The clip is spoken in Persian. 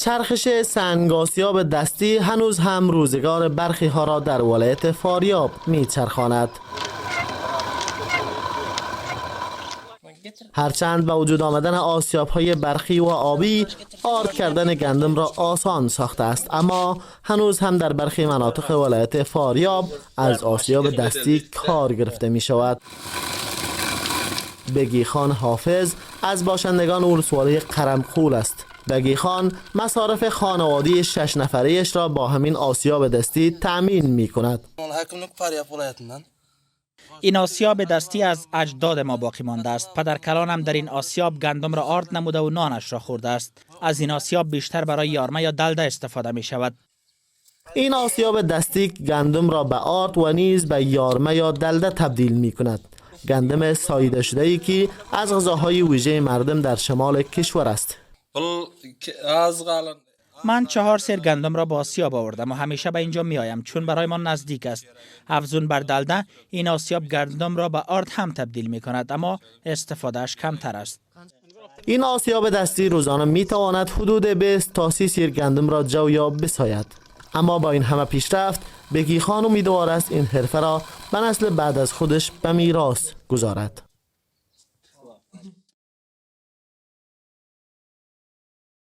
چرخش سنگ‌آسیاب دستی هنوز هم روزگار برخی ها را در ولایت فاریاب می‌چرخاند. هرچند با وجود آمدن آسیاب‌های برخی و آبی آرد کردن گندم را آسان ساخته است، اما هنوز هم در برخی مناطق ولایت فاریاب از آسیاب دستی کار گرفته می شود. بگی خان حافظ از باشندگان ولسوالی قرمخول است. بگی خان مصارف خانوادی 6 نفره‌اش را با همین آسیاب دستی تأمین می کند. این آسیاب دستی از اجداد ما باقی مانده است. پدرکلانم در این آسیاب گندم را آرد نموده و نانش را خورده است. از این آسیاب بیشتر برای یارمه یا دلده استفاده می شود. این آسیاب دستی گندم را به آرد و نیز به یارمه یا دلده تبدیل می کند. گندم ساییده شده ای که از غذاهای ویژه مردم در شمال کشور است. من 4 سیر گندم را با آسیاب آوردم و همیشه به اینجا می آیم چون برای ما نزدیک است. افزون بر دلده این آسیاب گندم را به آرد هم تبدیل می کند، اما استفادهش کمتر است. این آسیاب دستی روزانه می تواند حدود 20 تا 30 سیر گندم را جویا بساید. اما با این همه پیشرفت بگی خان امیدوار است این حرفه را به نسل بعد از خودش به میراث گذارد.